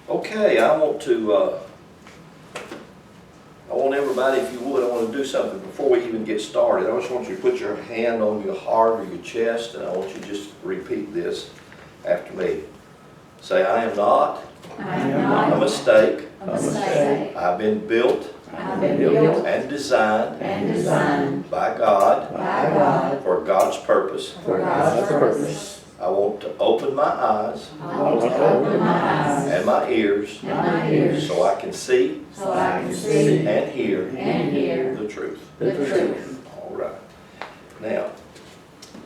Okay, I want everybody, if you would, I want to do something before we even get started. I just want you to put your hand on your heart or your chest, and I want you to just repeat this after me. Say, I am not a mistake. I've been built and designed by God for God's purpose. I want to open my eyes and my ears so I can see and hear the truth. All right. Now,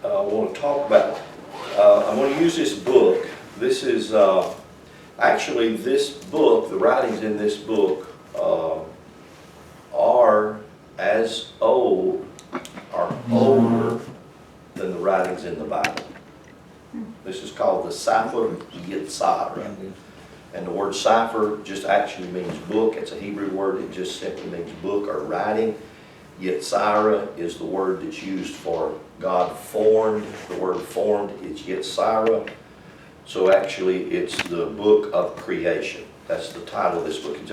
I want to talk about, I'm going to use this book. This is, actually this book, the writings in this book are older than the writings in the Bible. This is called the Sefer Yetzirah. And the word Sefer just actually means book. It's a Hebrew word. It just simply means book or writing. Yetzirah is the word that's used for God formed. The word formed is Yetzirah. So actually it's the book of creation. That's the title of this book. It's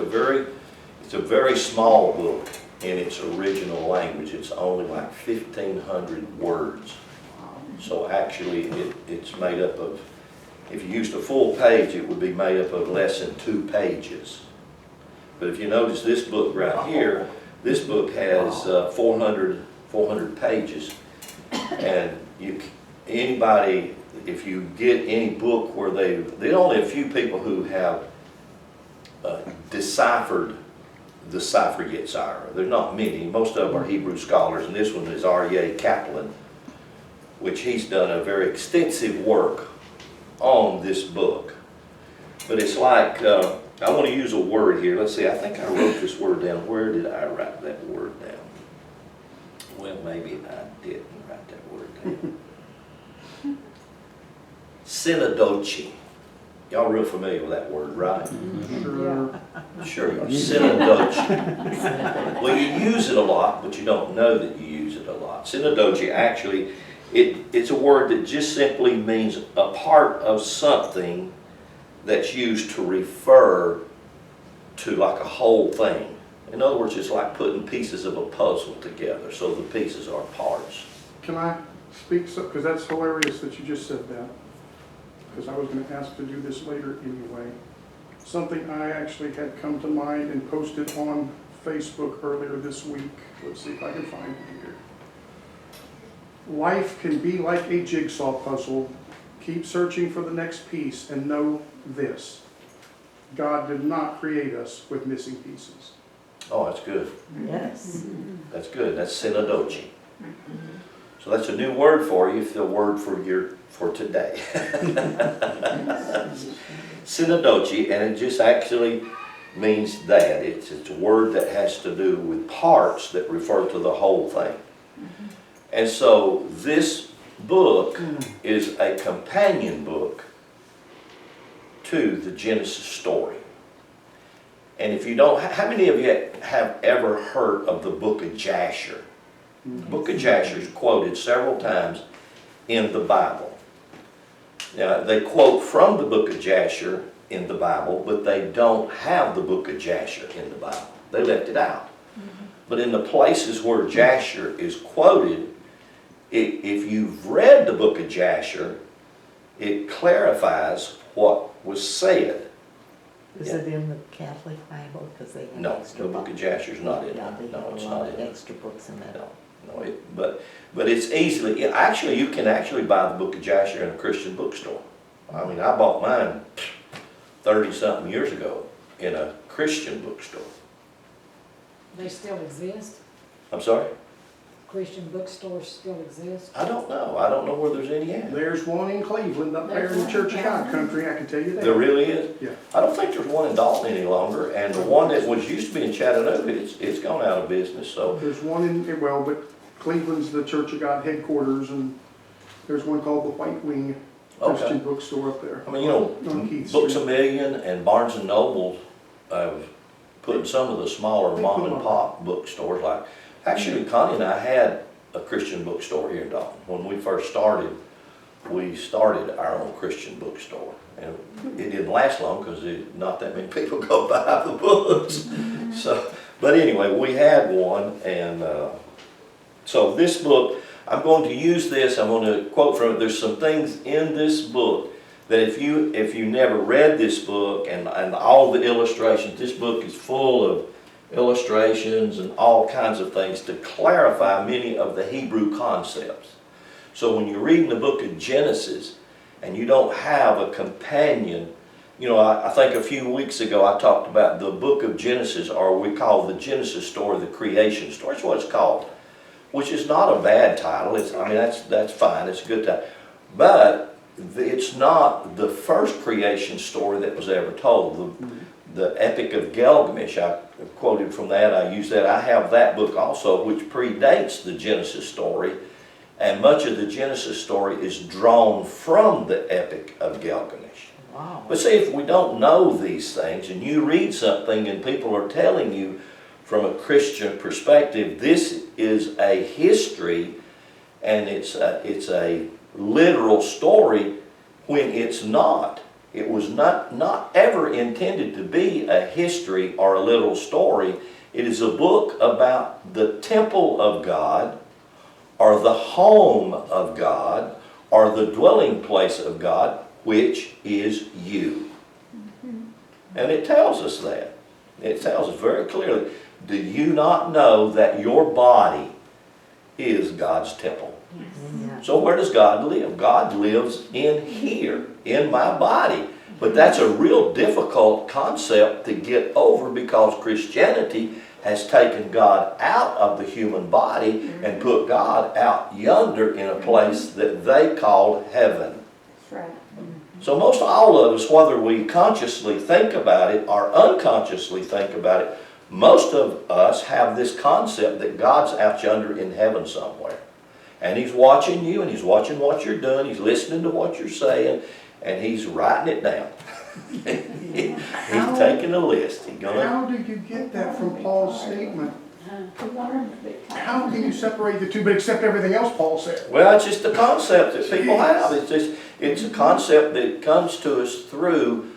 a very small book in its original language. It's only like 1,500 words. So actually it's made up of, if you used a full page, it would be made up of less than 2 pages. But if you notice this book right here, this book has 400 pages. And anybody, if you get any book where there's only a few people who have deciphered the Sefer Yetzirah. There's not many. Most of them are Hebrew scholars, and this one is R.E.A. Kaplan, which he's done a very extensive work on this book. But it's like, I want to use a word here. Let's see, I think I wrote this word down. Where did I write that word down? Well, maybe I didn't write that word down. Synodochi. Y'all real familiar with that word, right? Sure, synodochi. Well, you use it a lot, but you don't know that you use it a lot. Synodochi, actually, it's a word that just simply means a part of something that's used to refer to like a whole thing. In other words, it's like putting pieces of a puzzle together, so the pieces are parts. Can I speak, because that's hilarious that you just said that, because I was going to ask to do this later anyway. Something I actually had come to mind and posted on Facebook earlier this week. Let's see if I can find it here. Life can be like a jigsaw puzzle. Keep searching for the next piece and know this. God did not create us with missing pieces. Oh, that's good. Yes. That's good. That's synodochi. So that's a new word for you, the word for today. Synodochi, and it just actually means that. It's a word that has to do with parts that refer to the whole thing. And so this book is a companion book to the Genesis story. And if you don't, how many of you have ever heard of the book of Jasher? The book of Jasher is quoted several times in the Bible. Now, they quote from the book of Jasher in the Bible, but they don't have the book of Jasher in the Bible. They left it out. But in the places where Jasher is quoted, if you've read the book of Jasher, it clarifies what was said. Is it in the Catholic Bible? Because they have No, extra the book of Jasher is not in Yeah, it. they No, have it's a not lot in of it. extra books in that. No, but it's easily, actually you can actually buy the book of Jasher in a Christian bookstore. I mean, I bought mine 30-something years ago in a Christian bookstore. They still exist? I'm sorry? Christian bookstores still exist? I don't know. I don't know where there's any at. There's one in Cleveland up there in the Church of God country, I can tell you that. There really is? Yeah. I don't think there's one in Dalton any longer, and the one that was used to be in Chattanooga, it's gone out of business, so. There's one in, well, but Cleveland's the Church of God headquarters, and there's one called the White Wing Christian Okay. bookstore up there. I mean, you know, On Keith Books Street. A Million and Barnes and Noble have put some of the smaller mom and pop bookstores, like, actually Connie and I had a Christian bookstore here in Dalton. When we first started, we started our own Christian bookstore. And it didn't last long because not that many people go buy the books. So, but anyway, we had one, and so this book, I'm going to use this, I'm going to quote from it. There's some things in this book that if you never read this book and all the illustrations, this book is full of illustrations and all kinds of things to clarify many of the Hebrew concepts. So when you're reading the book of Genesis and you don't have a companion, you know, I think a few weeks ago I talked about the book of Genesis, or we call the Genesis story the creation story. That's what it's called, which is not a bad title. I mean, that's fine. It's a good title. But it's not the first creation story that was ever told. The Epic of Gilgamesh, I quoted from that, I used that. I have that book also, which predates the Genesis story. And much of the Genesis story is drawn from the Epic of Gilgamesh. Wow. But see, if we don't know these things, and you read something and people are telling you from a Christian perspective, this is a history and it's a literal story, when it's not. It was not ever intended to be a history or a literal story. It is a book about the temple of God, or the home of God, or the dwelling place of God, which is you. And it tells us that. It tells us very clearly, do you not know that your body is God's temple? Yeah. So where does God live? God lives in here, in my body. But that's a real difficult concept to get over, because Christianity has taken God out of the human body and put God out yonder in a place that they called heaven. That's right. So most all of us, whether we consciously think about it or unconsciously think about it, most of us have this concept that God's out yonder in heaven somewhere. And He's watching you, and He's watching what you're doing, He's listening to what you're saying, and He's writing it down. He's taking a list. How did you get that from Paul's statement? How can you separate the two but accept everything else Paul said? Well, it's just a concept that people have. It's a concept that comes to us through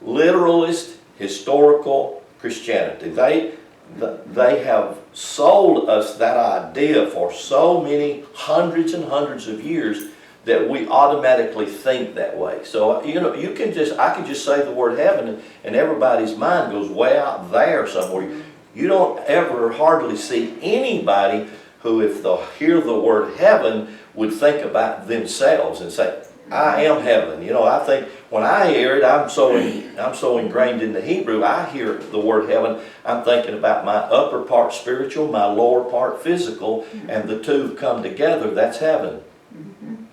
literalist, historical Christianity. They have sold us that idea for so many hundreds and hundreds of years that we automatically think that way. So, you know, I can just say the word heaven and everybody's mind goes way out there somewhere. You don't ever hardly see anybody who, if they'll hear the word heaven, would think about themselves and say, I am heaven. You know, I think when I hear it, I'm so ingrained in the Hebrew, I hear the word heaven, I'm thinking about my upper part spiritual, my lower part physical, and the two come together, that's heaven.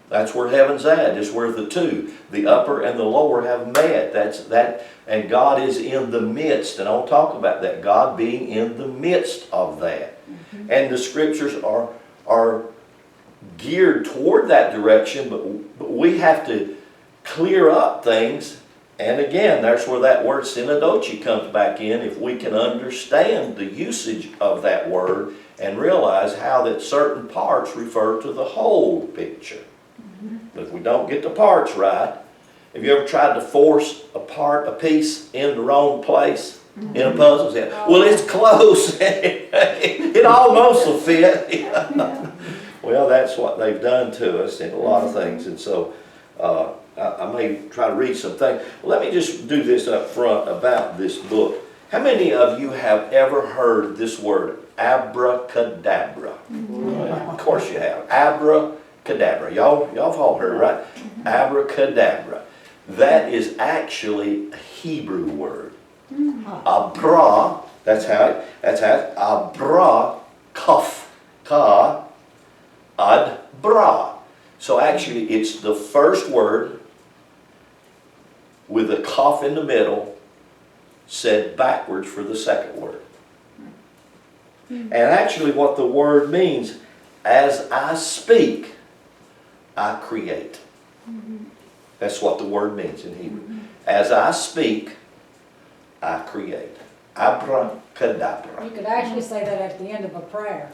That's where heaven's at. It's where the two, the upper and the lower, have met. And God is in the midst. And I'll talk about that. God being in the midst of that. And the scriptures are geared toward that direction, but we have to clear up things. And again, that's where that word synodochi comes back in. If we can understand the usage of that word and realize how that certain parts refer to the whole picture. But if we don't get the parts right, have you ever tried to force a piece in the wrong place in a puzzle? Say, well, it's close. It almost will fit. Well, that's what they've done to us in a lot of things. And so I may try to read some things. Let me just do this up front about this book. How many of you have ever heard this word, abracadabra? Of course you have. Abracadabra. Y'all have all heard, right? Abracadabra. That is actually a Hebrew word. Abra, that's how it, abra, kaf, ka, ad, bra. So actually it's the first word with a kaf in the middle said backwards for the second word. And actually what the word means, as I speak, I create. That's what the word means in Hebrew. As I speak, I create. Abracadabra. You could actually say that at the end of a prayer.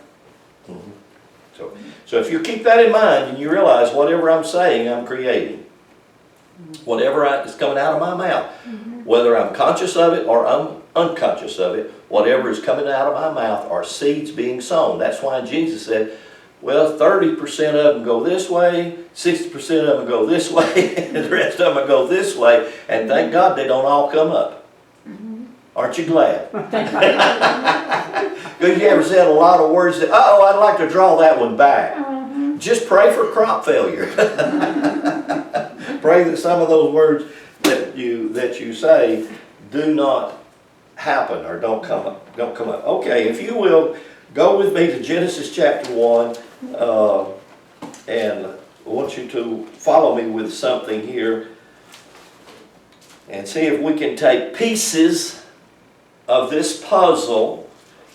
So if you keep that in mind and you realize whatever I'm saying, I'm creating. Whatever is coming out of my mouth, whether I'm conscious of it or I'm unconscious of it, whatever is coming out of my mouth are seeds being sown. That's why Jesus said, well, 30% of them go this way, 60% of them go this way, and the rest of them go this way, and thank God they don't all come up. Aren't you glad? Because you ever said a lot of words that, oh, I'd like to draw that one back. Just pray for crop failure. Pray that some of those words that you say do not happen or don't come up. Okay, if you will, go with me to Genesis chapter 1, and I want you to follow me with something here and see if we can take pieces of this puzzle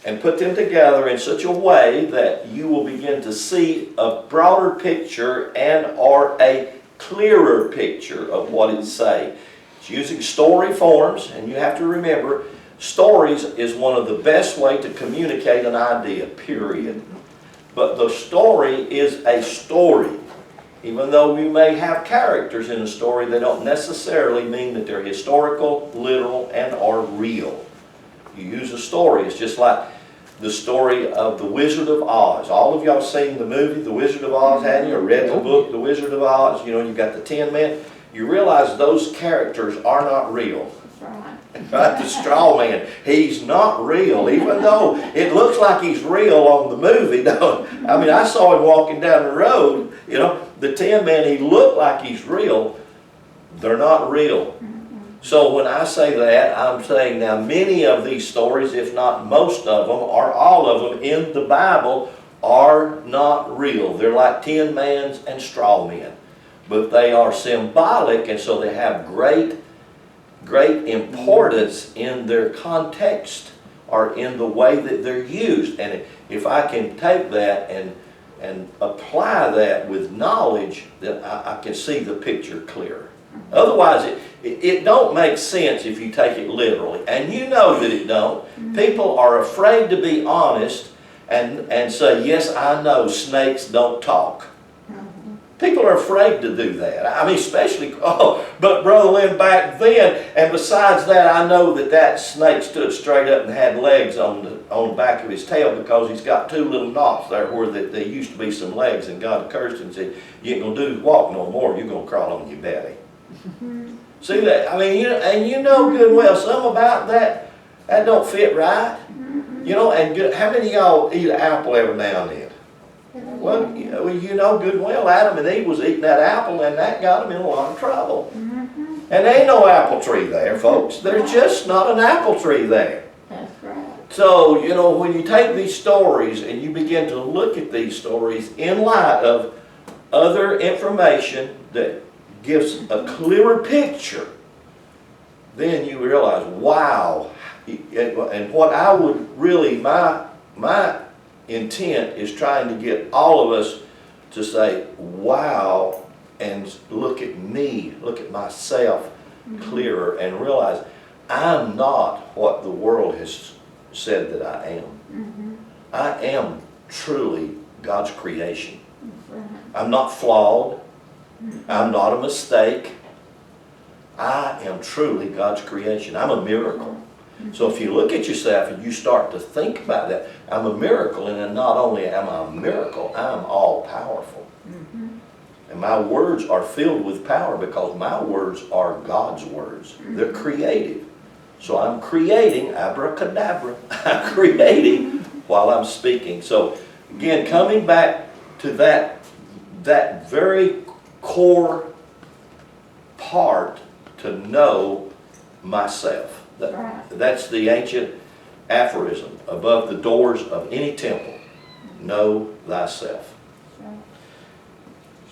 and put them together in such a way that you will begin to see a broader picture and or a clearer picture of what it's saying. It's using story forms, and you have to remember, stories is one of the best way to communicate an idea, period. But the story is a story. Even though we may have characters in a story, they don't necessarily mean that they're historical, literal, and or real. You use a story. It's just like the story of The Wizard of Oz. All of y'all seen the movie The Wizard of Oz, hadn't you? Or read the book The Wizard of Oz? You know, you've got the 10 men. You realize those characters are not real. Right? The straw man, he's not real, even though it looks like he's real on the movie. No, I mean, I saw him walking down the road, you know, the 10 men, he looked like he's real. They're not real. So when I say that, I'm saying now many of these stories, if not most of them, or all of them in the Bible, are not real. They're like 10 mans and straw men. But they are symbolic, and so they have great importance in their context or in the way that they're used. And if I can take that and apply that with knowledge, then I can see the picture clearer. Otherwise, it don't make sense if you take it literally. And you know that it don't. People are afraid to be honest and say, yes, I know snakes don't talk. People are afraid to do that. I mean, especially, but Brother Lynn, back then, and besides that, I know that snake stood straight up and had legs on the back of his tail because he's got 2 little knots there where there used to be some legs, and God cursed him and said, you ain't going to do walk no more, you're going to crawl on your belly. See that? I mean, you know good well, something about that don't fit right. You know, and how many of y'all eat an apple every now and then? Well, you know good well, Adam and Eve was eating that apple, and that got them in a lot of trouble. And there ain't no apple tree there, folks. There's just not an apple tree there. That's right. So, you know, when you take these stories and you begin to look at these stories in light of other information that gives a clearer picture, then you realize, wow. And what I would really, my intent is trying to get all of us to say, wow, and look at me, look at myself clearer, and realize I'm not what the world has said that I am. I am truly God's creation. I'm not flawed. I'm not a mistake. I am truly God's creation. I'm a miracle. So if you look at yourself and you start to think about that, I'm a miracle, and then not only am I a miracle, I'm all powerful. And my words are filled with power because my words are God's words. They're creative. So I'm creating, abracadabra, I'm creating while I'm speaking. So again, coming back to that very core part to know myself. That's the ancient aphorism above the doors of any temple. Know thyself.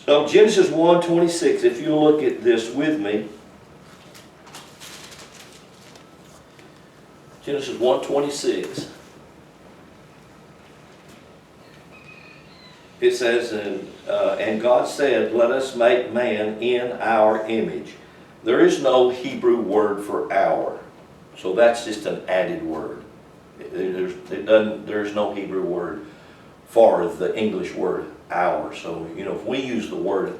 So Genesis 1:26, if you look at this with me. Genesis 1:26. It says, and God said, let us make man in our image. There is no Hebrew word for our. So that's just an added word. There's no Hebrew word for the English word our. So, you know, if we use the word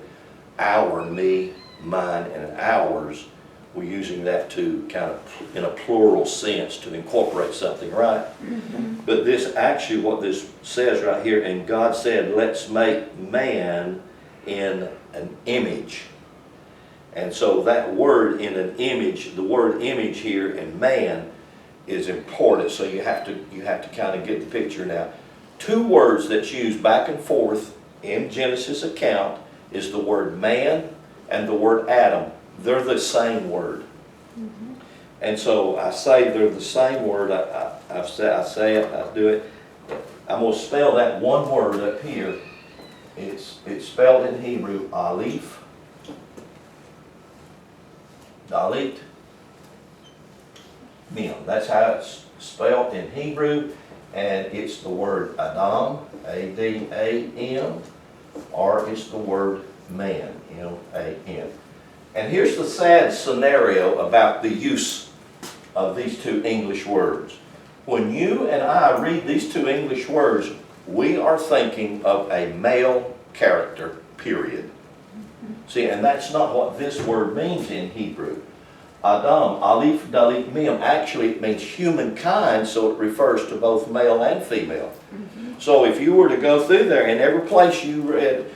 our, me, mine, and ours, we're using that to kind of, in a plural sense, to incorporate something, right? But this actually, what this says right here, and God said, let's make man in an image. And so that word in an image, the word image here in man is important. So you have to kind of get the picture now. Two words that's used back and forth in Genesis account is the word man and the word Adam. They're the same word. And so I say they're the same word. I say it, I do it. I'm going to spell that one word up here. It's spelled in Hebrew, Aleph, Dalit, Mem. That's how it's spelled in Hebrew. And it's the word Adam, A-D-A-M, or it's the word man, M-A-N. And here's the sad scenario about the use of these two English words. When you and I read these two English words, we are thinking of a male character, period. See, and that's not what this word means in Hebrew. Adam, Aleph, Dalit, Mem, actually it means humankind, so it refers to both male and female. So if you were to go through there, in every place you read,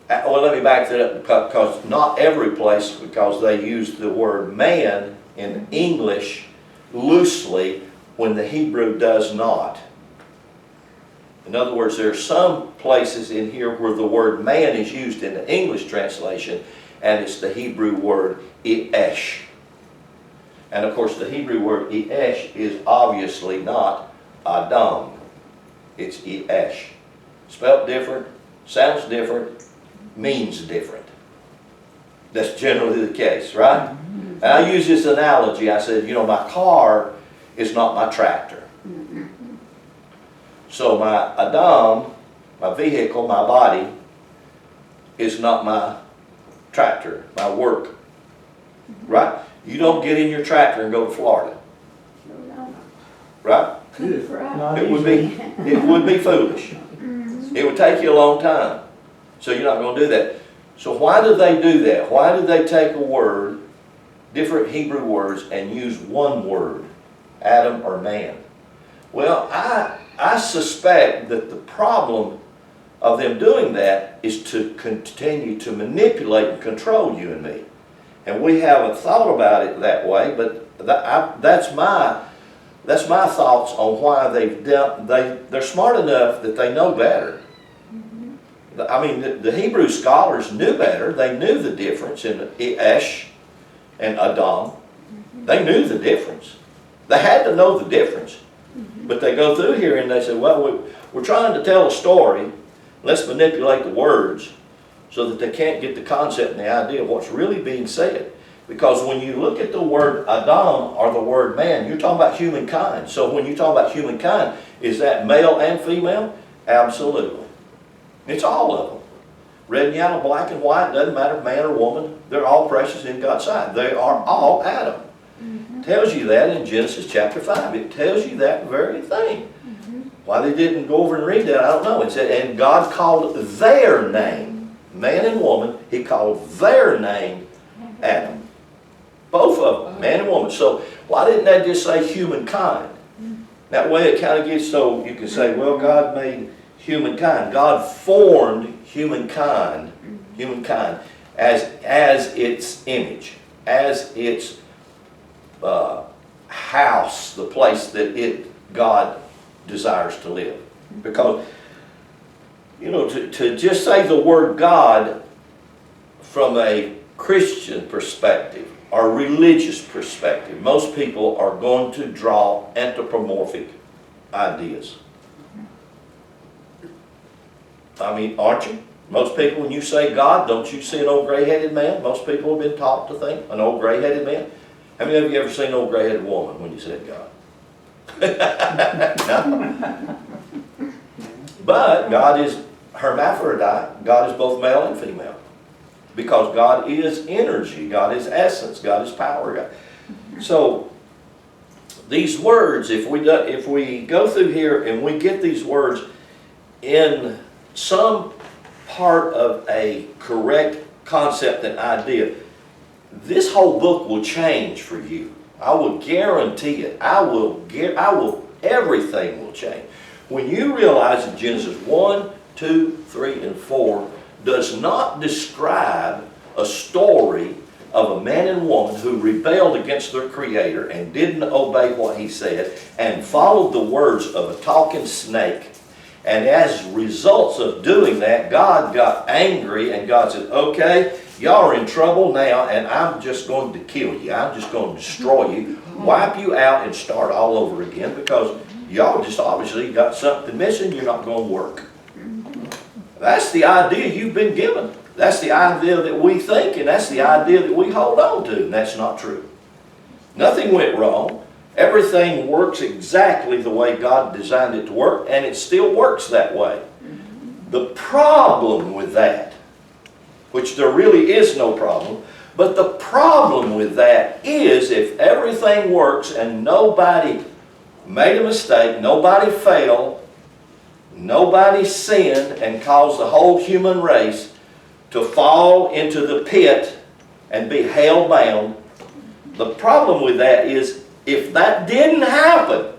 well, let me back that up, because not every place, because they use the word man in English loosely when the Hebrew does not. In other words, there are some places in here where the word man is used in the English translation, and it's the Hebrew word Esh. And of course, the Hebrew word Esh is obviously not Adam. It's Esh. Spelt different, sounds different, means different. That's generally the case, right? And I use this analogy. I said, you know, my car is not my tractor. So my Adam, my vehicle, my body, is not my tractor, my work. Right? You don't get in your tractor and go to Florida. Right? It would be foolish. It would take you a long time. So you're not going to do that. So why do they do that? Why do they take a word, different Hebrew words, and use one word, Adam or man? Well, I suspect that the problem of them doing that is to continue to manipulate and control you and me. And we haven't thought about it that way, but that's my thoughts on why they've done. They're smart enough that they know better. I mean, the Hebrew scholars knew better. They knew the difference in Esh and Adam. They knew the difference. They had to know the difference. But they go through here and they say, well, we're trying to tell a story. Let's manipulate the words so that they can't get the concept and the idea of what's really being said. Because when you look at the word Adam or the word man, you're talking about humankind. So when you talk about humankind, is that male and female? Absolutely. It's all of them. Red and yellow, black and white, doesn't matter, man or woman. They're all precious in God's sight. They are all Adam. It tells you that in Genesis chapter 5. It tells you that very thing. Why they didn't go over and read that, I don't know. It said, and God called their name, man and woman, He called their name Adam. Both of them, man and woman. So why didn't they just say humankind? That way it kind of gets so you can say, well, God made humankind. God formed humankind as its image, as its house, the place that God desires to live. Because, you know, to just say the word God from a Christian perspective or religious perspective, most people are going to draw anthropomorphic ideas. I mean, aren't you? Most people, when you say God, don't you see an old gray-headed man? Most people have been taught to think an old gray-headed man. How many of you ever seen an old gray-headed woman when you said God? No. But God is hermaphrodite. God is both male and female. Because God is energy. God is essence. God is power. God. So, these words, if we go through here and we get these words, in some part of a correct concept and idea, this whole book will change for you. I will guarantee it. Everything will change. When you realize that Genesis 1, 2, 3, and 4 does not describe a story of a man and woman who rebelled against their Creator and didn't obey what He said and followed the words of a talking snake. And as results of doing that, God got angry and God said, okay, y'all are in trouble now and I'm just going to kill you. I'm just going to destroy you, wipe you out and start all over again because y'all just obviously got something missing. You're not going to work. That's the idea you've been given. That's the idea that we think, and that's the idea that we hold on to, and that's not true. Nothing went wrong. Everything works exactly the way God designed it to work, and it still works that way. The problem with that, which there really is no problem, but the problem with that is if everything works and nobody made a mistake, nobody failed, nobody sinned and caused the whole human race to fall into the pit and be hell-bound. The problem with that is if that didn't happen,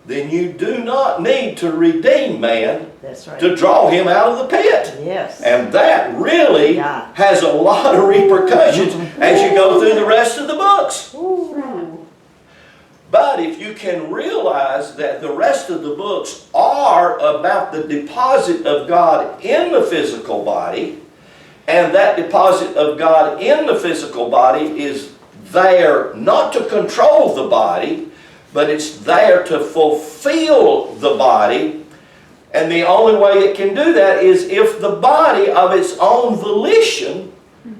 then you do not need to redeem man. That's right. To draw him out of the pit. Yes. And that really has a lot of repercussions as you go through the rest of the books. Ooh. But if you can realize that the rest of the books are about the deposit of God in the physical body, and that deposit of God in the physical body is there not to control the body, but it's there to fulfill the body. And the only way it can do that is if the body of its own volition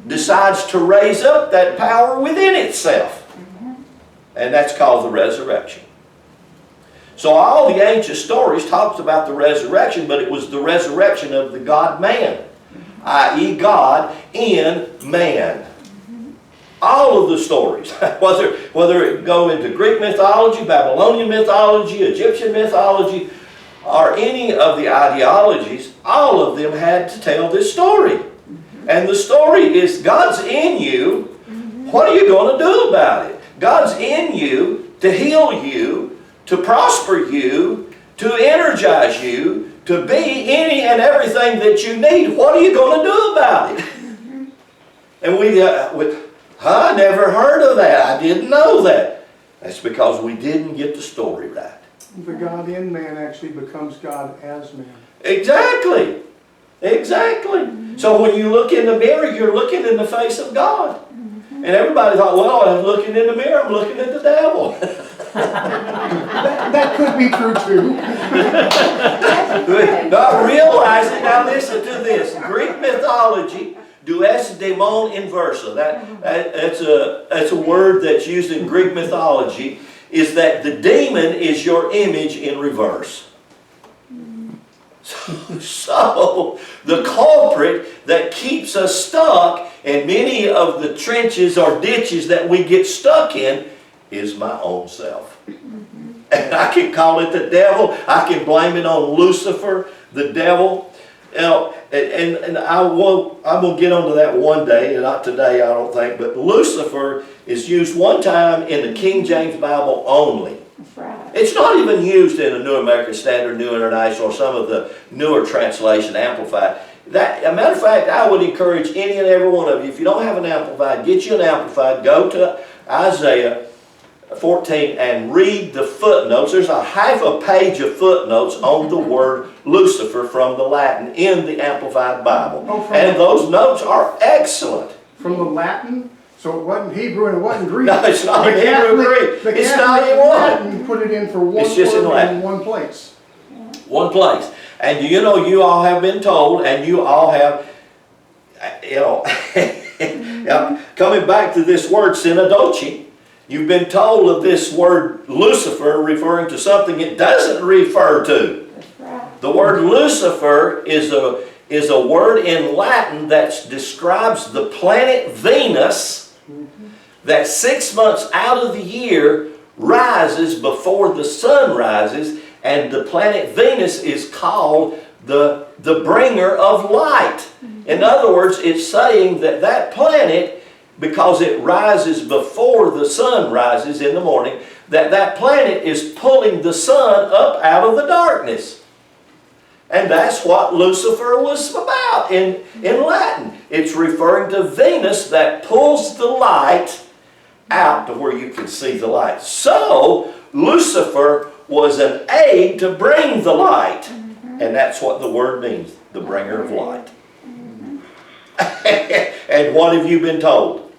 decides to raise up that power within itself. And that's called the resurrection. So all the ancient stories talked about the resurrection, but it was the resurrection of the God-man, i.e. God in man. All of the stories, whether it go into Greek mythology, Babylonian mythology, Egyptian mythology, or any of the ideologies, all of them had to tell this story. And the story is God's in you. What are you going to do about it? God's in you to heal you, to prosper you, to energize you, to be any and everything that you need. What are you going to do about it? And I never heard of that. I didn't know that. That's because we didn't get the story right. The God in man actually becomes God as man. Exactly. Exactly. So when you look in the mirror, you're looking in the face of God. And everybody thought, well, I'm looking in the mirror, I'm looking at the devil. that could be true too. Not realizing, now listen to this. Greek mythology, dues daemon inversa. That's a word that's used in Greek mythology, is that the demon is your image in reverse. So the culprit that keeps us stuck in many of the trenches or ditches that we get stuck in is my own self. And I can call it the devil. I can blame it on Lucifer, the devil. You know, and I'm going to get onto that one day, not today I don't think, but Lucifer is used one time in the King James Bible only. It's not even used in a New American Standard, New International, or some of the newer translation, Amplified. As a matter of fact, I would encourage any and every one of you, if you don't have an Amplified, get you an Amplified, go to Isaiah 14 and read the footnotes. There's a half a page of footnotes on the word Lucifer from the Latin in the Amplified Bible. And those notes are excellent. From the Latin? So it wasn't Hebrew and it wasn't Greek. No, it's not in Hebrew or Greek. It's not in one. Latin put it in for one It's just in word Latin. in one place. One place. And you know, you all have been told, and you all have, you know, coming back to this word synodochi, you've been told of this word Lucifer referring to something it doesn't refer to. The word Lucifer is a word in Latin that describes the planet Venus that 6 months out of the year rises before the sun rises, and the planet Venus is called the bringer of light. In other words, it's saying that that planet, because it rises before the sun rises in the morning, that planet is pulling the sun up out of the darkness. And that's what Lucifer was about in Latin. It's referring to Venus that pulls the light out to where you can see the light. So, Lucifer was an aid to bring the light. And that's what the word means, the bringer of light. And what have you been told?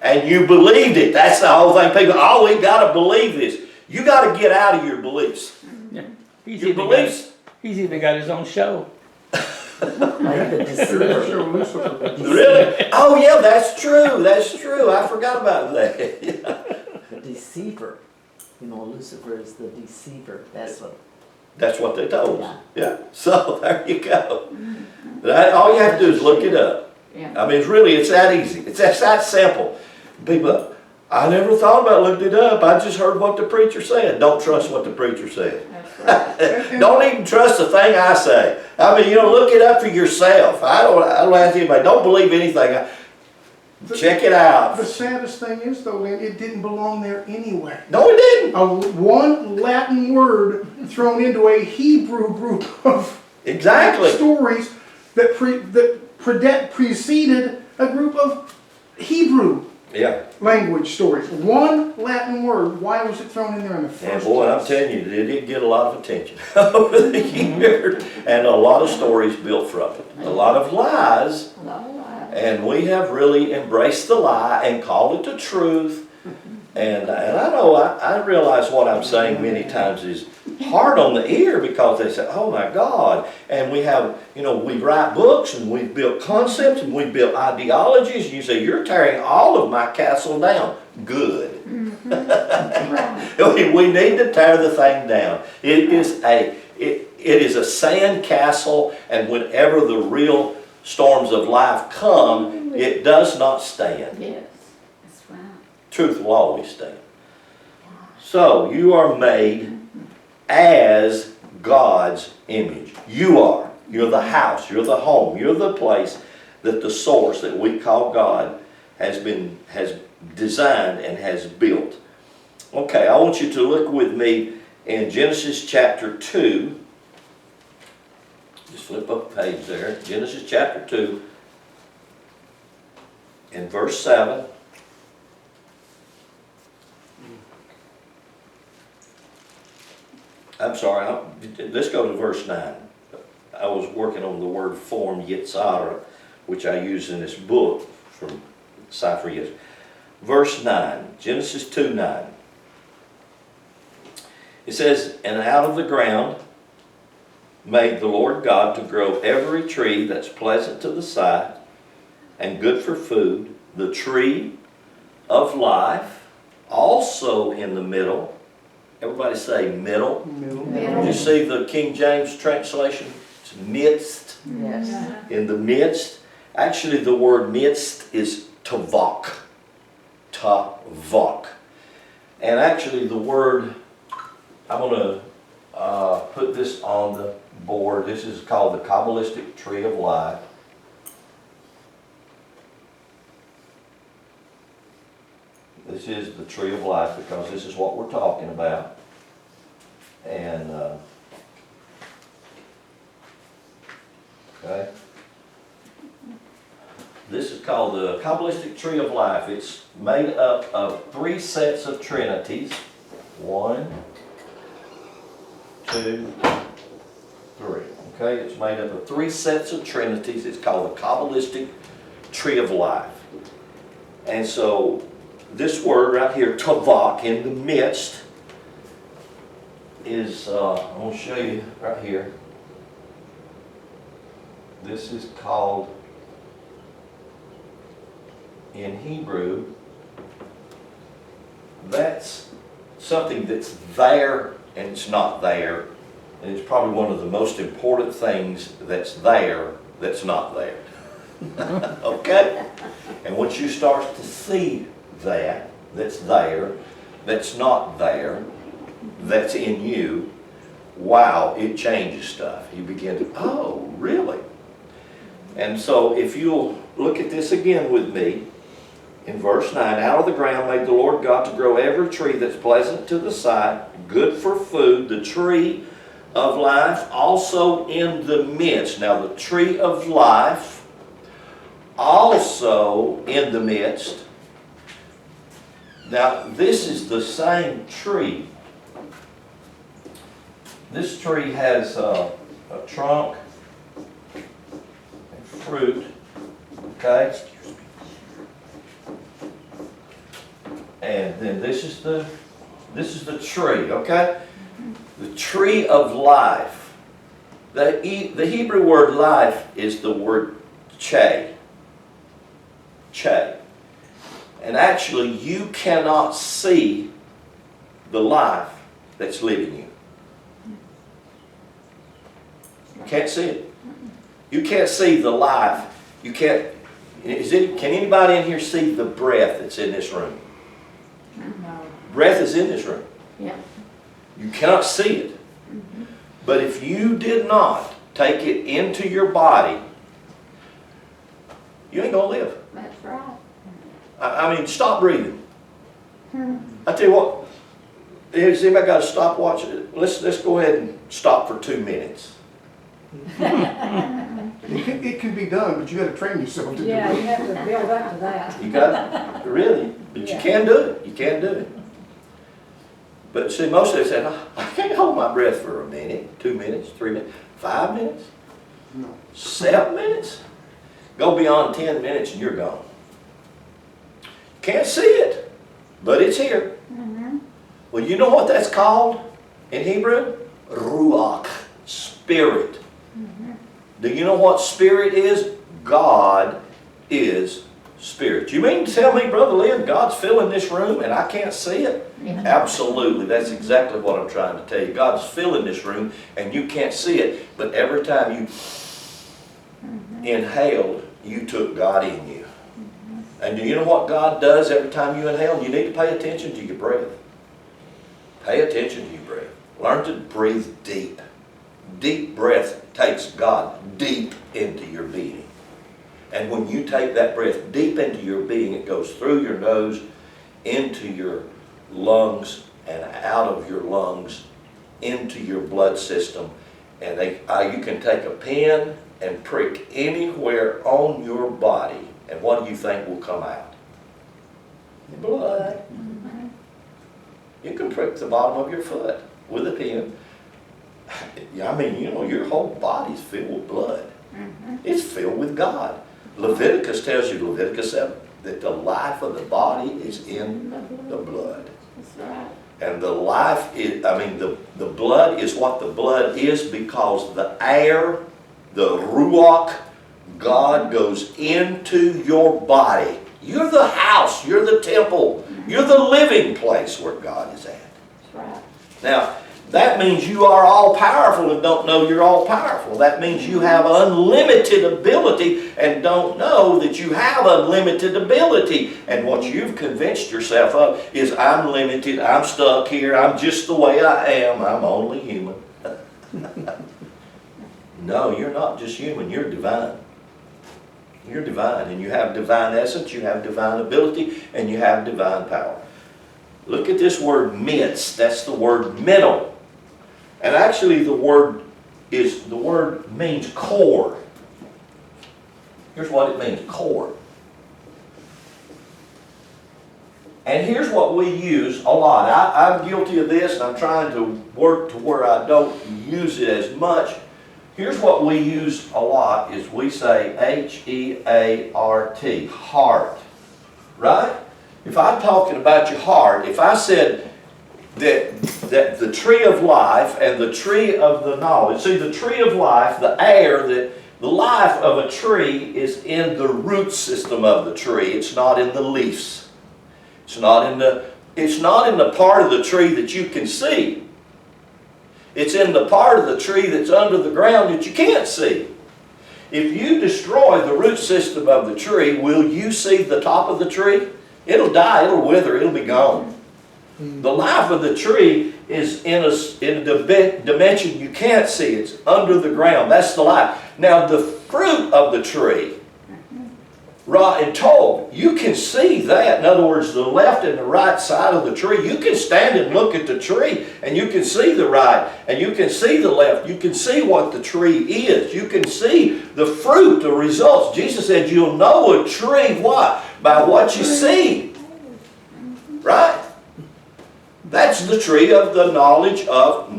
And you believed it. That's the whole thing. People, oh, we got to believe this. You got to get out of your beliefs. Yeah. Your beliefs. He's even got his own show. Like the There's deceiver. show Lucifer. Really? Oh, yeah, that's true. That's true. I forgot about that. The deceiver. You know, Lucifer is the deceiver. That's what. That's what they told us. Yeah. Yeah. So there you go. All you have to do is look it up. Yeah. I mean, it's that easy. It's that simple. People, I never thought about looking it up. I just heard what the preacher said. Don't trust what the preacher said. That's right. Don't even trust the thing I say. I mean, look it up for yourself. I don't ask anybody. Don't believe anything. Check it out. The saddest thing is, though, Lynn, it didn't belong there anyway. No, it didn't. One Latin word thrown into a Hebrew group of Exactly. stories that preceded a group of Hebrew Yeah. language stories. One Latin word. Why was it thrown in there in the first And boy, I'm place? telling you, it did get a lot of attention over the years. And a lot of stories built from it. A lot of lies. A lot of lies. And we have really embraced the lie and called it the truth. And I know, I realize what I'm saying many times is hard on the ear because they say, oh my God. And we have, we write books and we've built concepts and we've built ideologies. And you say, you're tearing all of my castle down. Good. We need to tear the thing down. It is a sand castle, and whenever the real storms of life come, it does not stand. Yes, that's right. Truth will always stand. So, you are made as God's image. You are. You're the house. You're the home. You're the place that the source that we call God has designed and has built. Okay, I want you to look with me in Genesis chapter 2. Just flip up a page there. Genesis chapter 2 and verse 7. I'm sorry, let's go to verse 9. I was working on the word form, Yitzhara, which I use in this book from Cipher Yitz. Verse 9, Genesis 2:9. It says, and out of the ground made the Lord God to grow every tree that's pleasant to the sight and good for food, the tree of life, also in the middle. Everybody say middle. Middle. You see the King James translation? It's midst, Yes. in the midst. Actually, the word midst is tavok. Tavok. And actually, the word, I'm going to put this on the board. This is called the Kabbalistic tree of life. This is the tree of life because this is what we're talking about. And, okay. This is called the Kabbalistic tree of life. It's made up of 3 sets of trinities. 1, 2, 3. Okay, it's made up of 3 sets of trinities. It's called the Kabbalistic tree of life. And so this word right here, tavok, in the midst, is, I'm going to show you right here. This is called, in Hebrew, that's something that's there and it's not there. And it's probably one of the most important things that's there that's not there. Okay? And once you start to see that's there, that's not there, that's in you, wow, it changes stuff. You begin to, oh, really? And so if you'll look at this again with me, in verse 9, out of the ground made the Lord God to grow every tree that's pleasant to the sight, good for food, the tree of life also in the midst. Now the tree of life also in the midst. Now this is the same tree. This tree has a trunk and fruit, okay? And then this is the tree, okay? The tree of life. The Hebrew word life is the word che. Che. And actually you cannot see the life that's living you. You can't see it. You can't see the life. You can't. Can anybody in here see the breath that's in this room? No. Breath is in this room. Yeah. You cannot see it. But if you did not take it into your body, you ain't going to live. That's right. I mean, stop breathing. I tell you what, has anybody got a stopwatch? Let's go ahead and stop for 2 minutes. It can be done, but you got to train yourself to do Yeah, you it. have to build up to that. You got it? Really? But you Yeah. can do it. You can do it. But see, most of us say, I can't hold my breath for a minute, 2 minutes, 3 minutes, 5 minutes, No. 7 minutes. Go beyond 10 minutes and you're gone. Can't see it, but it's here. Well, you know what that's called in Hebrew? Ruach, spirit. Do you know what spirit is? God is spirit. You mean to tell me, Brother Lynn, God's filling this room and I can't see it? Yeah. Absolutely. That's exactly what I'm trying to tell you. God's filling this room and you can't see it, but every time you inhaled, you took God in you. And do you know what God does every time you inhale? You need to pay attention to your breath. Pay attention to your breath. Learn to breathe deep. Deep breath takes God deep into your being. And when you take that breath deep into your being, it goes through your nose, into your lungs, and out of your lungs, into your blood system. And you can take a pen and prick anywhere on your body. And what do you think will come out? Blood. You can prick the bottom of your foot with a pen. I mean, you know, your whole body's filled with blood. It's filled with God. Leviticus tells you, Leviticus 7, that the life of the body is in the blood. That's right. And the life is, I mean, the blood is what the blood is because the air, the ruach, God goes into your body. You're the house, you're the temple, you're the living place where God is at. That's right. Now, that means you are all powerful and don't know you're all powerful. That means you have unlimited ability and don't know that you have unlimited ability. And what you've convinced yourself of is, I'm limited, I'm stuck here, I'm just the way I am, I'm only human. No, you're not just human, you're divine. You're divine, and you have divine essence, you have divine ability, and you have divine power. Look at this word midst. That's the word middle. And actually the word means core. Here's what it means, core. And here's what we use a lot. I'm guilty of this, and I'm trying to work to where I don't use it as much. Here's what we use a lot, is we say H-E-A-R-T, heart. Right? If I'm talking about your heart, if I said that the tree of life and the tree of the knowledge, see, the tree of life, the air, the life of a tree is in the root system of the tree. It's not in the leaves. It's not in the part of the tree that you can see. It's in the part of the tree that's under the ground that you can't see. If you destroy the root system of the tree, will you see the top of the tree? It'll die, it'll wither, it'll be gone. The life of the tree is in a dimension you can't see. It's under the ground. That's the life. Now the fruit of the tree, Ra and Tov, you can see that. In other words, the left and the right side of the tree. You can stand and look at the tree and you can see the right and you can see the left. You can see what the tree is. You can see the fruit, the results. Jesus said you'll know a tree, what? By what you see. Right? That's the tree of the knowledge of.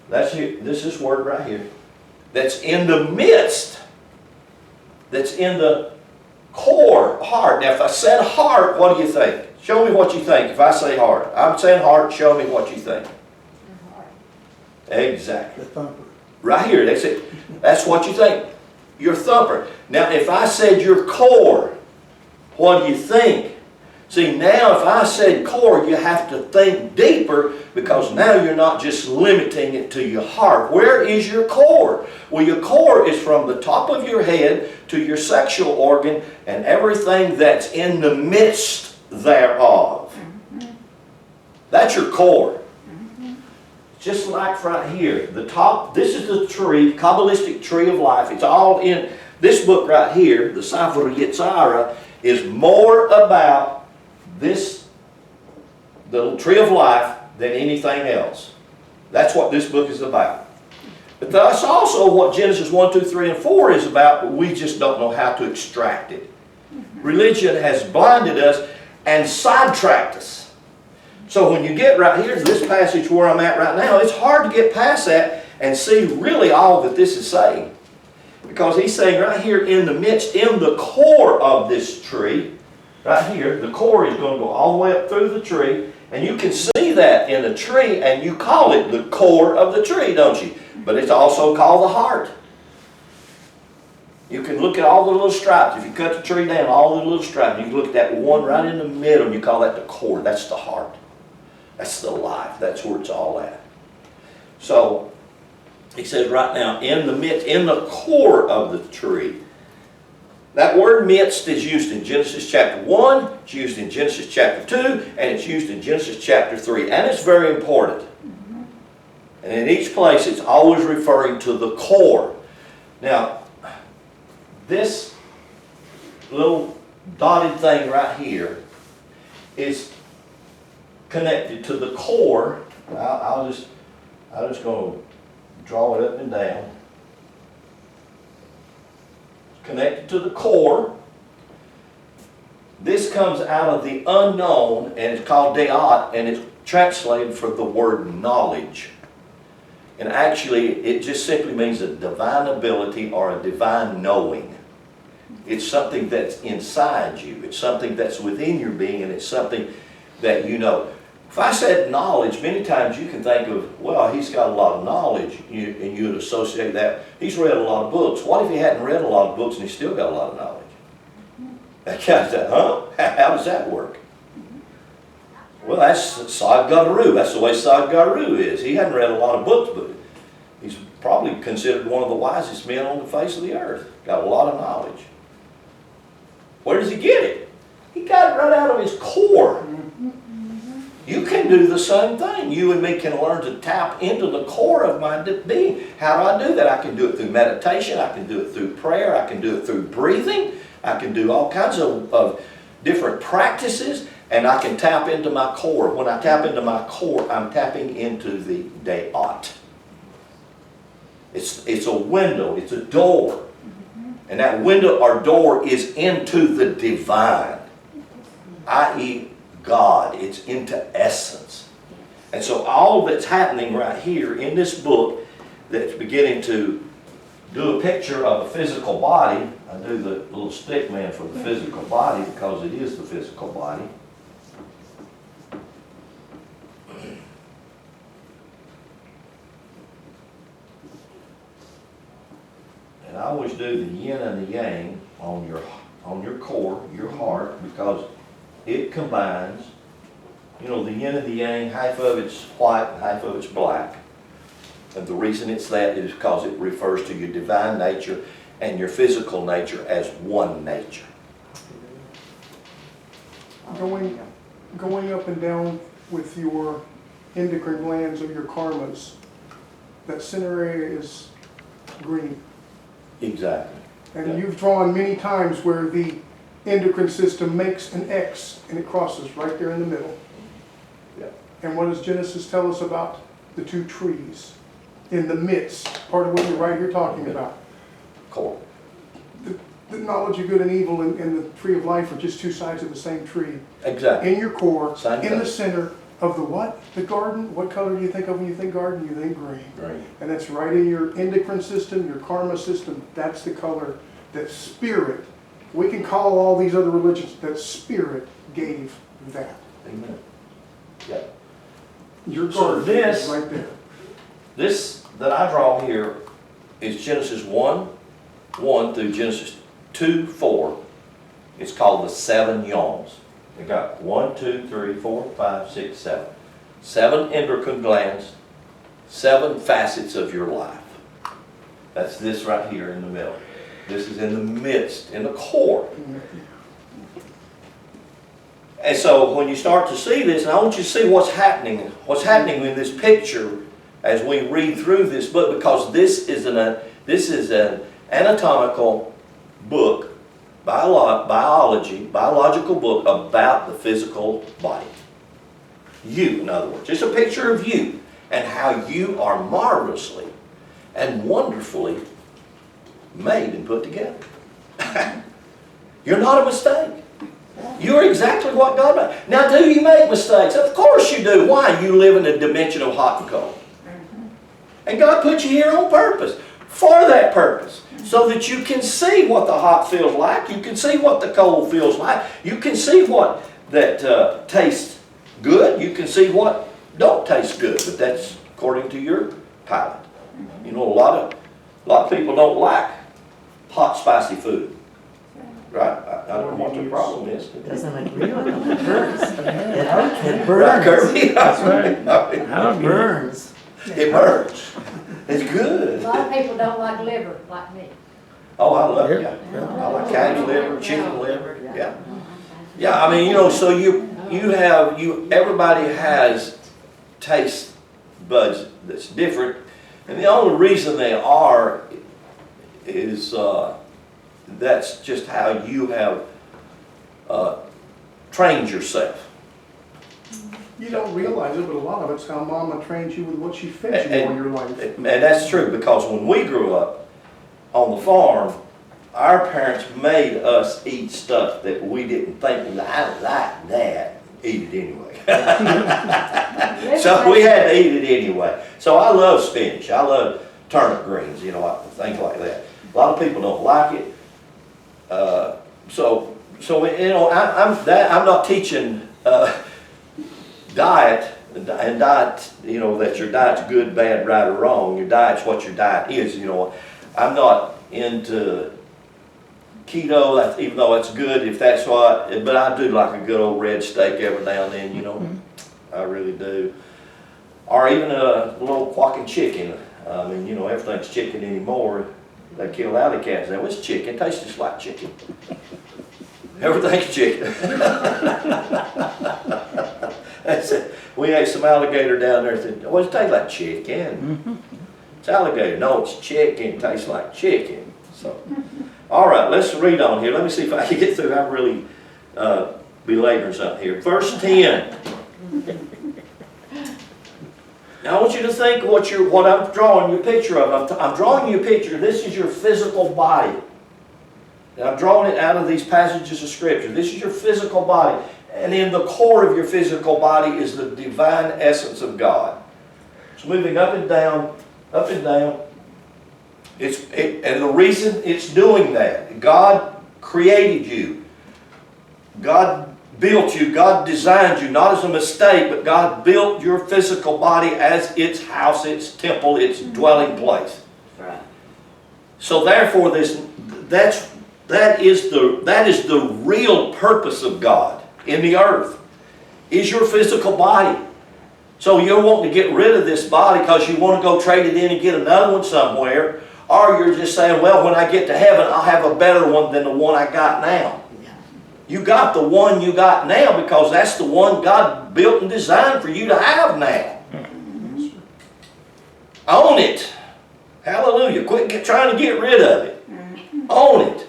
That's here, this word right here. That's in the midst. That's in the core, heart. Now if I said heart, what do you think? Show me what you think if I say heart. I'm saying heart, show me what you think. Exactly. The thumper. Right here, that's it. That's what you think. Your thumper. Now if I said your core, what do you think? See, now if I said core, you have to think deeper because now you're not just limiting it to your heart. Where is your core? Well, your core is from the top of your head to your sexual organ and everything that's in the midst thereof. That's your core. Just like right here, the top, this is the tree, Kabbalistic tree of life. It's all in this book right here, the Sefer Yetzirah, is more about this, the tree of life, than anything else. That's what this book is about. But that's also what Genesis 1, 2, 3, and 4 is about, but we just don't know how to extract it. Religion has blinded us and sidetracked us. So when you get right here to this passage where I'm at right now, it's hard to get past that and see really all that this is saying. Because he's saying right here in the midst, in the core of this tree, right here, the core is going to go all the way up through the tree, and you can see that in the tree, and you call it the core of the tree, don't you? But it's also called the heart. You can look at all the little stripes. If you cut the tree down, all the little stripes, you can look at that one right in the middle, and you call that the core. That's the heart. That's the life. That's where it's all at. So, he says right now, in the midst, in the core of the tree. That word midst is used in Genesis chapter 1, it's used in Genesis chapter 2, and it's used in Genesis chapter 3. And it's very important. And in each place, it's always referring to the core. Now, this little dotted thing right here is connected to the core. I'm just going to draw it up and down. Connected to the core. This comes out of the unknown, and it's called de'at, and it's translated for the word knowledge. And actually, it just simply means a divine ability or a divine knowing. It's something that's inside you. It's something that's within your being, and it's something that you know. If I said knowledge, many times you can think of, well, he's got a lot of knowledge, and you would associate that. He's read a lot of books. What if he hadn't read a lot of books and he still got a lot of knowledge? That kind of, huh? How does that work? Well, that's Sod Gadaru. That's the way Sod Gadaru is. He hadn't read a lot of books, but he's probably considered one of the wisest men on the face of the earth. Got a lot of knowledge. Where does he get it? He got it right out of his core. You can do the same thing. You and me can learn to tap into the core of my being. How do I do that? I can do it through meditation. I can do it through prayer. I can do it through breathing. I can do all kinds of different practices, and I can tap into my core. When I tap into my core, I'm tapping into the de'at. It's a window. It's a door. And that window or door is into the divine, i.e., God. It's into essence. And so all that's happening right here in this book that's beginning to do a picture of a physical body. I do the little stick man for the physical body because it is the physical body. And I always do the yin and the yang on your core, your heart, because it combines, you know, the yin and the yang, half of it's white and half of it's black. And the reason it's that is because it refers to your divine nature and your physical nature as one nature. going up and down with your endocrine glands or your karmas, that center area is green. Exactly. And Yeah. you've drawn many times where the endocrine system makes an X and it crosses right there in the middle. Yeah. And what does Genesis tell us about the two trees in the midst? Part of what you're right here talking about. Core. The knowledge of good and evil and the tree of life are just two sides of the same tree. Exactly. In your core, Same in thing. the center of the what? The garden. What color do you think of when you think garden? You think green. Green. And that's right in your endocrine system, your karma system. That's the color that spirit, we can call all these other religions, that spirit gave that. Amen. Yeah. Your So garden this- is right there. This that I draw here is Genesis 1:1 through Genesis 2:4. It's called the 7 yawns. We got 1, 2, 3, 4, 5, 6, 7. 7 endocrine glands, 7 facets of your life. That's this right here in the middle. This is in the midst, in the core. And so when you start to see this, and I want you to see what's happening in this picture as we read through this book, because this is an anatomical book, biological book about the physical body. You, in other words. It's a picture of you and how you are marvelously and wonderfully made and put together. You're not a mistake. You're exactly what God made. Now, do you make mistakes? Of course you do. Why? You live in a dimension of hot and cold. And God put you here on purpose, for that purpose, so that you can see what the hot feels like. You can see what the cold feels like. You can see what that tastes good. You can see what don't taste good. But that's according to your palate. You know, a lot of people don't like hot, spicy food. Right? I don't know what the problem is. It doesn't agree with them. It hurts. It burns. Right, Kirby? That's right. It burns. It burns. It's A good. lot of people don't like liver, like me. Oh, I love it. Yeah. I like cow's liver, chicken liver. Yeah. Yeah, I mean, you know, so everybody has taste buds that's different. And the only reason they are is that's just how you have trained yourself. You don't realize it, but a lot of it's how mama trains you with what she fed you all your life. And that's true, because when we grew up on the farm, our parents made us eat stuff that we didn't think, well, I don't like that, eat it anyway. So we had to eat it anyway. So I love spinach, I love turnip greens, you know, things like that. A lot of people don't like it. So you know, I'm not teaching diet, and diet, you know, that your diet's good, bad, right, or wrong. Your diet's what your diet is, you know. I'm not into keto, even though it's good if that's what, but I do like a good old red steak every now and then, you know. I really do. Or even a little quacking chicken. I mean, you know, everything's chicken anymore. They kill alley cats. That was chicken. It tastes just like chicken. Everything's chicken. That's it. We ate some alligator down there. Said, well, it tastes like chicken. It's alligator. No, it's chicken. It tastes like chicken. So, all right, let's read on here. Let me see if I can get through. I'm really belaboring something here. Verse 10. Now I want you to think what I'm drawing you a picture of. I'm drawing you a picture. This is your physical body. And I'm drawing it out of these passages of Scripture. This is your physical body. And in the core of your physical body is the divine essence of God. It's moving up and down, up and down. And the reason it's doing that, God created you. God built you, God designed you, not as a mistake, but God built your physical body as its house, its temple, its dwelling place. Right. So therefore, that is the real purpose of God in the earth, is your physical body. So you're wanting to get rid of this body because you want to go trade it in and get another one somewhere, or you're just saying, well, when I get to heaven, I'll have a better one than the one I got now. You got the one you got now because that's the one God built and designed for you to have now. Own it. Hallelujah. Quit trying to get rid of it. Own it.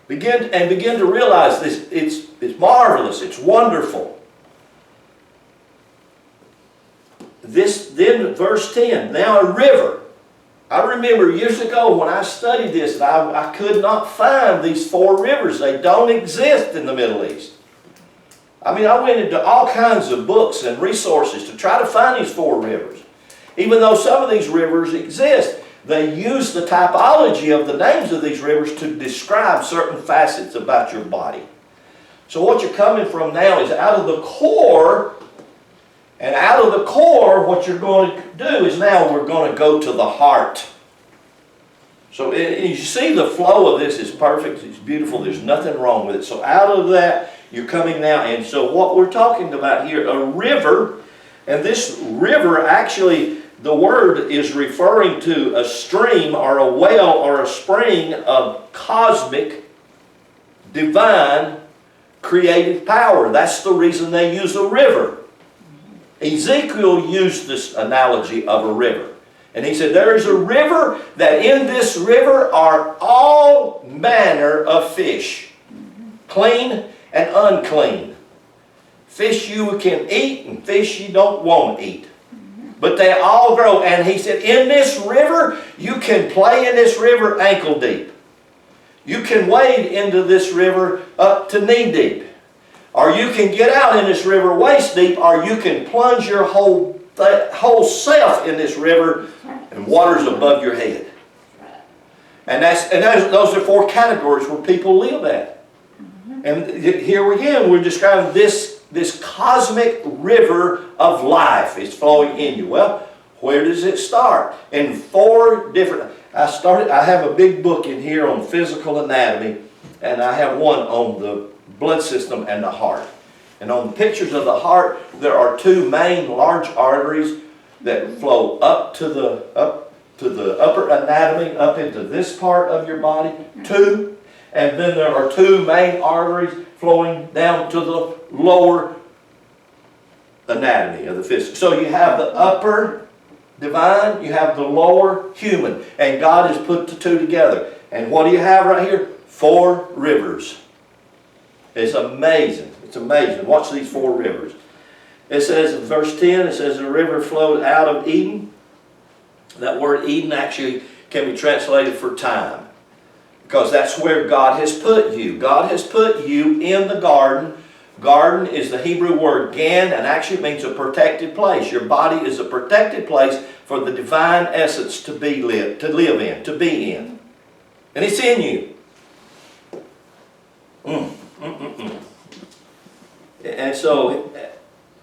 Begin to realize this. It's marvelous. It's wonderful. Then verse 10. Now a river. I remember years ago when I studied this, I could not find these 4 rivers. They don't exist in the Middle East. I mean, I went into all kinds of books and resources to try to find these 4 rivers. Even though some of these rivers exist, they use the typology of the names of these rivers to describe certain facets about your body. So what you're coming from now is out of the core, and out of the core, what you're going to do is now we're going to go to the heart. So you see the flow of this is perfect, it's beautiful, there's nothing wrong with it. So out of that, you're coming now, and so what we're talking about here, a river, and this river actually, the word is referring to a stream or a well or a spring of cosmic, divine, creative power. That's the reason they use a river. Ezekiel used this analogy of a river. And he said, there is a river, that in this river are all manner of fish, clean and unclean. Fish you can eat and fish you don't want to eat. But they all grow. And he said, in this river, you can play in this river ankle deep. You can wade into this river up to knee deep. Or you can get out in this river waist deep, or you can plunge your whole self in this river and water's above your head. And those are 4 categories where people live at. And here again, we're describing this cosmic river of life is flowing in you. Well, where does it start? In 4 different... I have a big book in here on physical anatomy, and I have one on the blood system and the heart. And on the pictures of the heart, there are 2 main large arteries that flow up to the upper anatomy, up into this part of your body. 2. And then there are 2 main arteries flowing down to the lower anatomy of the physical. So you have the upper divine, you have the lower human. And God has put the 2 together. And what do you have right here? 4 rivers. It's amazing. It's amazing. Watch these 4 rivers. It says in verse 10, it says, the river flowed out of Eden. That word Eden actually can be translated for time, because that's where God has put you. God has put you in the garden. Garden is the Hebrew word gan, and actually means a protected place. Your body is a protected place for the divine essence to live in, to be in. And it's in you. And so,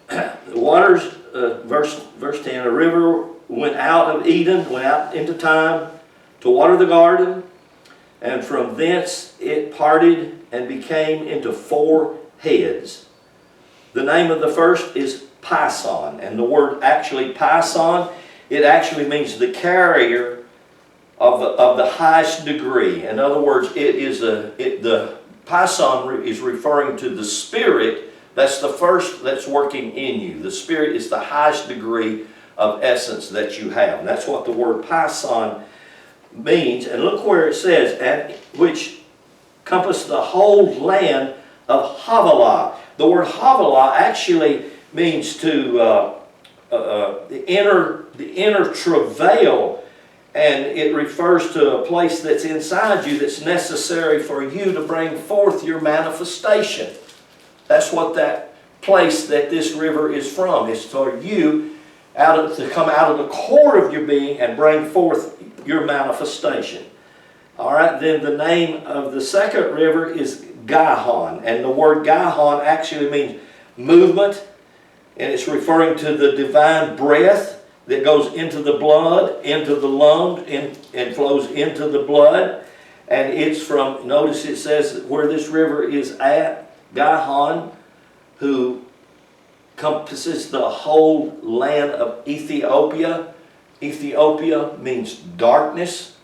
the waters, verse 10, a river went out of Eden, went out into time to water the garden, and from thence it parted and became into 4 heads. The name of the first is Pison, and the word actually Pison, it actually means the carrier of the highest degree. In other words, the Pison is referring to the Spirit. That's the first that's working in you. The Spirit is the highest degree of essence that you have. And that's what the word Pison means. And look where it says, and which compassed the whole land of Havilah. The word Havilah actually means to the inner travail, and it refers to a place that's inside you that's necessary for you to bring forth your manifestation. That's what that place that this river is from. It's for you to come out of the core of your being and bring forth your manifestation. All right, then the name of the second river is Gihon, and the word Gihon actually means movement, and it's referring to the divine breath that goes into the blood, into the lungs, and flows into the blood. And it's from, notice it says where this river is at, Gihon, who compasses the whole land of Ethiopia. Ethiopia means darkness.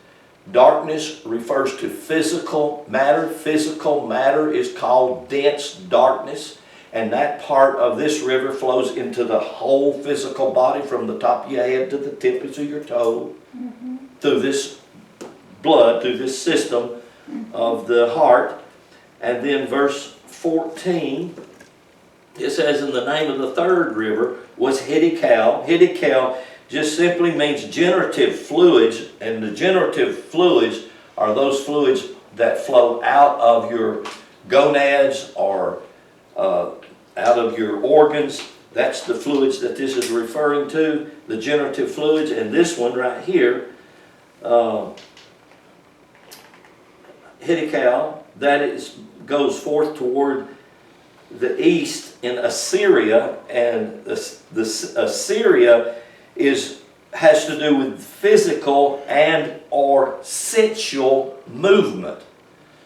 Darkness refers to physical matter. Physical matter is called dense darkness. And that part of this river flows into the whole physical body from the top of your head to the tips of your toe. Through this blood, through this system of the heart. And then verse 14, it says, in the name of the third river was Hiddekel. Hiddekel just simply means generative fluids, and the generative fluids are those fluids that flow out of your gonads or out of your organs. That's the fluids that this is referring to, the generative fluids. And this one right here, Hiddekel, that goes forth toward the east in Assyria, and the Assyria has to do with physical and or sensual movement.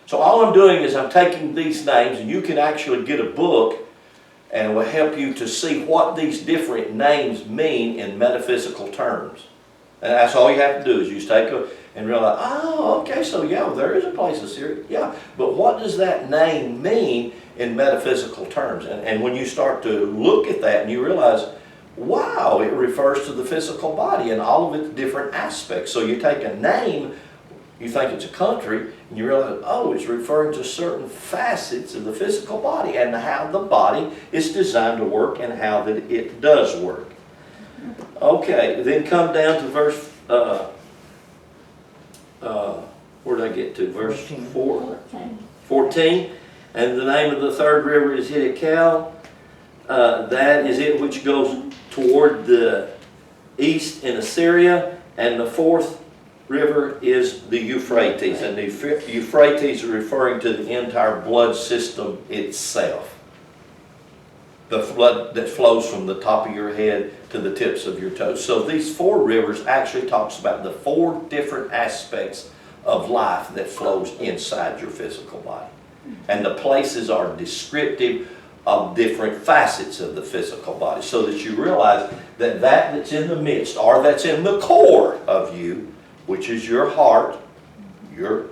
So all I'm doing is I'm taking these names, and you can actually get a book and it will help you to see what these different names mean in metaphysical terms. And that's all you have to do is you just take and realize, oh, okay, so yeah, there is a place of Syria. Yeah, but what does that name mean in metaphysical terms? And when you start to look at that and you realize, wow, it refers to the physical body and all of its different aspects. So you take a name, you think it's a country, and you realize, oh, it's referring to certain facets of the physical body and how the body is designed to work and how that it does work. Okay, then come down to verse, where did I get to? Verse 14. And the name of the third river is Hiddekel. That is it which goes toward the east in Assyria. And the fourth river is the Euphrates. And the Euphrates is referring to the entire blood system itself. The blood that flows from the top of your head to the tips of your toes. So these four rivers actually talks about the four different aspects of life that flows inside your physical body. And the places are descriptive of different facets of the physical body, so that you realize that that's in the midst, or that's in the core of you, which is your heart, your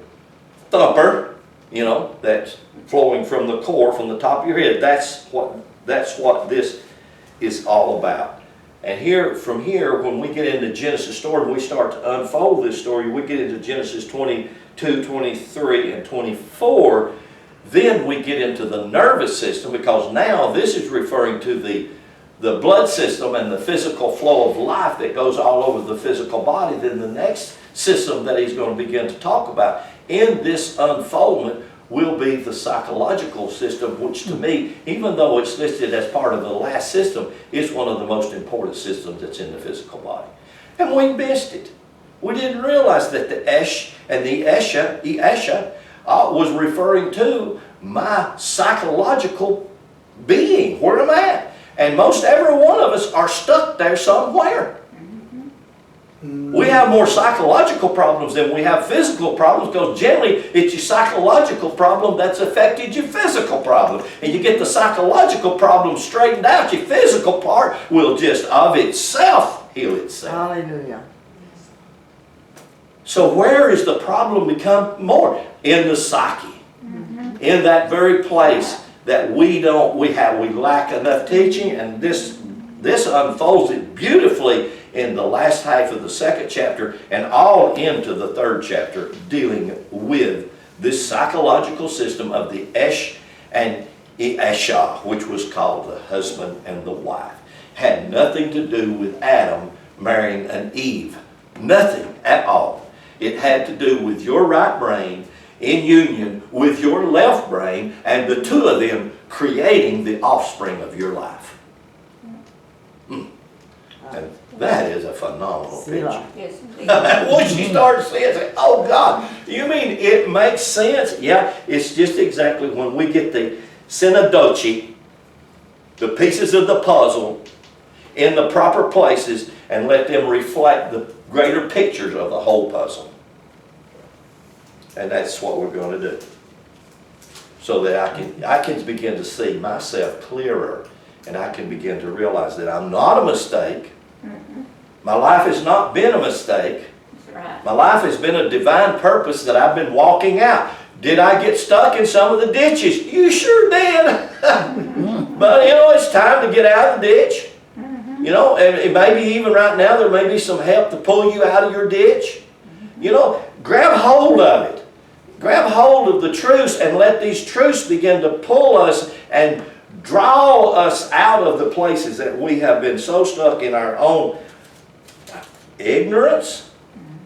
thumper, you know, that's flowing from the core, from the top of your head. That's what this is all about. And from here, when we get into Genesis story, we start to unfold this story, we get into Genesis 22, 23, and 24, then we get into the nervous system, because now this is referring to the blood system and the physical flow of life that goes all over the physical body. Then the next system that he's going to begin to talk about in this unfoldment will be the psychological system, which to me, even though it's listed as part of the last system, is one of the most important systems that's in the physical body. And we missed it. We didn't realize that the Esh and the Esha was referring to my psychological being, where I'm at. And most every one of us are stuck there somewhere. We have more psychological problems than we have physical problems, because generally it's your psychological problem that's affected your physical problem. And you get the psychological problem straightened out, your physical part will just of itself heal itself. Hallelujah. So where is the problem become more? In the psyche. In that very place that we lack enough teaching, and this unfolds it beautifully in the last half of the second chapter and all into the third chapter, dealing with this psychological system of the Esh and Esha, which was called the husband and the wife. Had nothing to do with Adam marrying an Eve. Nothing at all. It had to do with your right brain in union with your left brain, and the two of them creating the offspring of your life. And that is a phenomenal picture. Yes, Once you start seeing it, say, oh God, you mean it makes sense? Yeah, it's just exactly when we get the synodochi, the pieces of the puzzle, in the proper places, and let them reflect the greater pictures of the whole puzzle. And that's what we're going to do. So that I can begin to see myself clearer, and I can begin to realize that I'm not a mistake. My life has not been a mistake. right. My life has been a divine purpose that I've been walking out. Did I get stuck in some of the ditches? You sure did. But you know, it's time to get out of the ditch. You know, and maybe even right now there may be some help to pull you out of your ditch. You know, grab hold of it. Grab hold of the truths and let these truths begin to pull us and draw us out of the places that we have been so stuck in our own ignorance.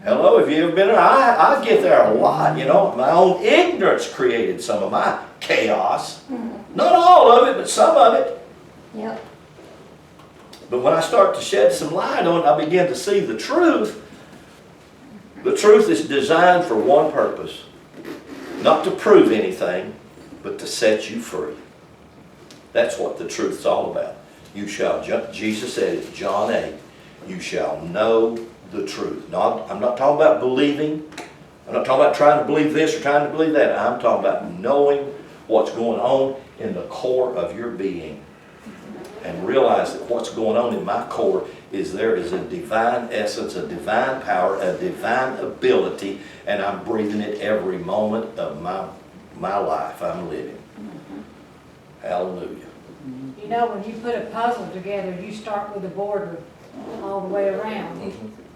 Hello, have you ever been there? I get there a lot, you know. My own ignorance created some of my chaos. Not all of it, but some of it. Yep. But when I start to shed some light on it, I begin to see the truth. The truth is designed for one purpose. Not to prove anything, but to set you free. That's what the truth's all about. You shall, Jesus said it, John 8, you shall know the truth. I'm not talking about believing. I'm not talking about trying to believe this or trying to believe that. I'm talking about knowing what's going on in the core of your being. And realize that what's going on in my core is there is a divine essence, a divine power, a divine ability, and I'm breathing it every moment of my life I'm living. Hallelujah. You know, when you put a puzzle together, you start with a border all the way around.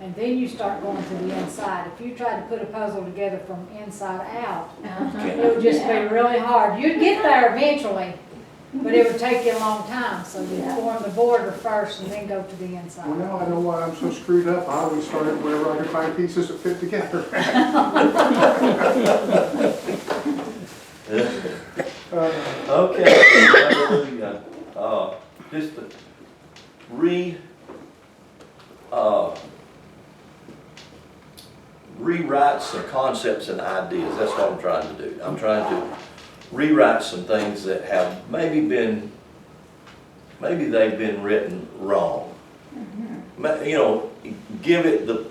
And then you start going to the inside. If you try to put a puzzle together from inside out, it would just be really hard. You'd get there eventually, but it would take you a long time. So you form the border first and then go to the inside. Well, now I know why I'm so screwed up. I always started wherever I could find pieces that fit together. Okay, hallelujah. Just to rewrite some concepts and ideas. That's what I'm trying to do. I'm trying to rewrite some things that have maybe they've been written wrong. You know, give it the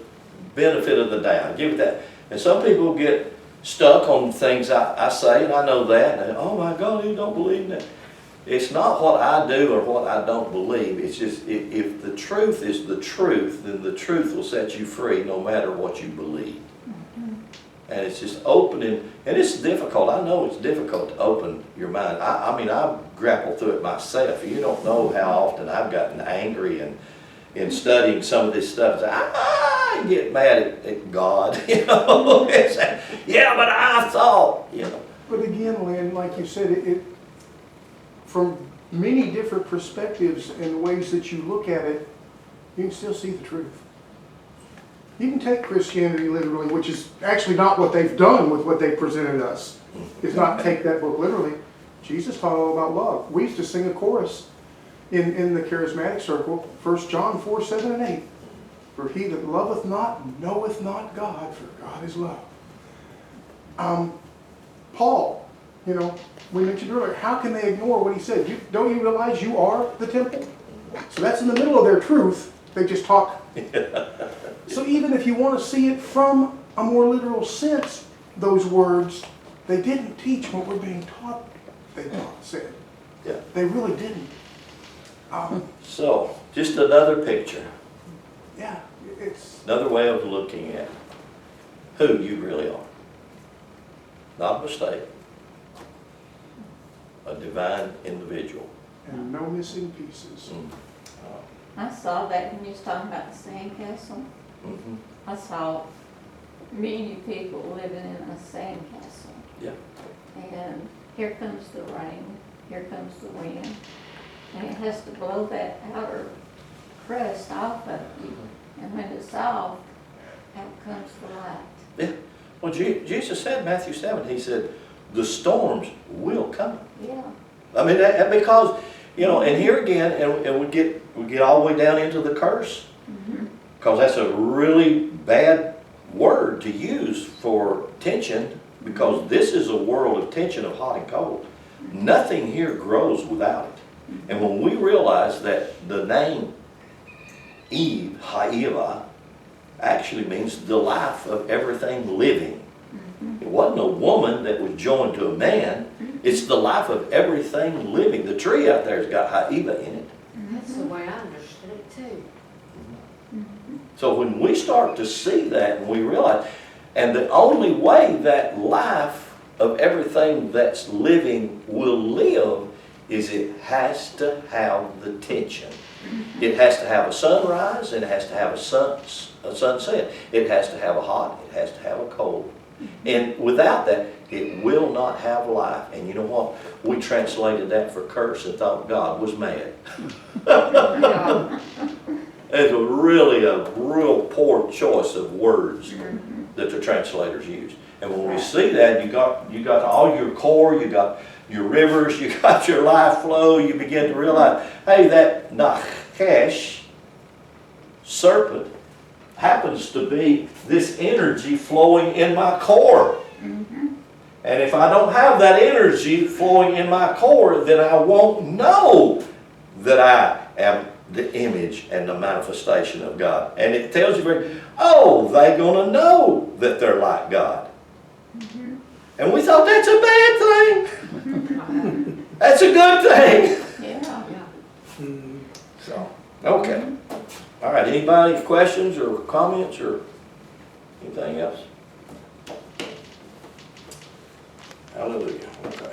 benefit of the doubt. Give it that. And some people get stuck on things I say, and I know that. And oh my God, you don't believe that. It's not what I do or what I don't believe. It's just if the truth is the truth, then the truth will set you free no matter what you believe. And it's just opening, and it's difficult. I know it's difficult to open your mind. I mean, I've grappled through it myself. You don't know how often I've gotten angry and in studying some of this stuff. I get mad at God, you know. Yeah, but I thought, you know. But again, Lynn, like you said, it from many different perspectives and ways that you look at it, you can still see the truth. You can take Christianity literally, which is actually not what they've done with what they presented us. Is not take that book literally. Jesus taught all about love. We used to sing a chorus in the charismatic circle, 1 John 4, 7 and 8. For he that loveth not knoweth not God, for God is love. Paul, you know, we mentioned earlier, how can they ignore what he said? Don't you realize you are the temple? So that's in the middle of their truth. They just talk. So even if you want to see it from a more literal sense, those words, they didn't teach what we're being taught they said. Yeah. They really didn't. So, just another picture. Yeah, it's... Another way of looking at who you really are. Not a mistake. A divine individual. And no missing pieces. I saw that when you was talking about the sandcastle. Mm-hmm. I saw many people living in a sandcastle. Yeah. And here comes the rain, here comes the wind, and it has to blow that outer crust off of you. And when it's off, out comes the light. Yeah. Well, Jesus said in Matthew 7, he said, the storms will come. Yeah. I mean, that because, you know, and here again, and we get all the way down into the curse. Because that's a really bad word to use for tension, because this is a world of tension of hot and cold. Nothing here grows without it. And when we realize that the name Eve, Ha'eva, actually means the life of everything living. It wasn't a woman that was joined to a man. It's the life of everything living. The tree out there has got Ha'eva in it. That's the way I understood it too. So when we start to see that and we realize, and the only way that life of everything that's living will live is it has to have the tension. It has to have a sunrise, and it has to have a sunset. It has to have a hot, it has to have a cold. And without that, it will not have life. And you know what? We translated that for curse and thought God was mad. It's a real poor choice of words that the translators use. And when we see that, you got all your core, you got your rivers, you got your life flow, you begin to realize, hey, that Nachesh serpent happens to be this energy flowing in my core. And if I don't have that energy flowing in my core, then I won't know that I am the image and the manifestation of God. And it tells you, they're going to know that they're like God. And we thought that's a bad thing. That's a good thing. Yeah. So, okay. All right, anybody questions or comments or anything else? Hallelujah. Okay.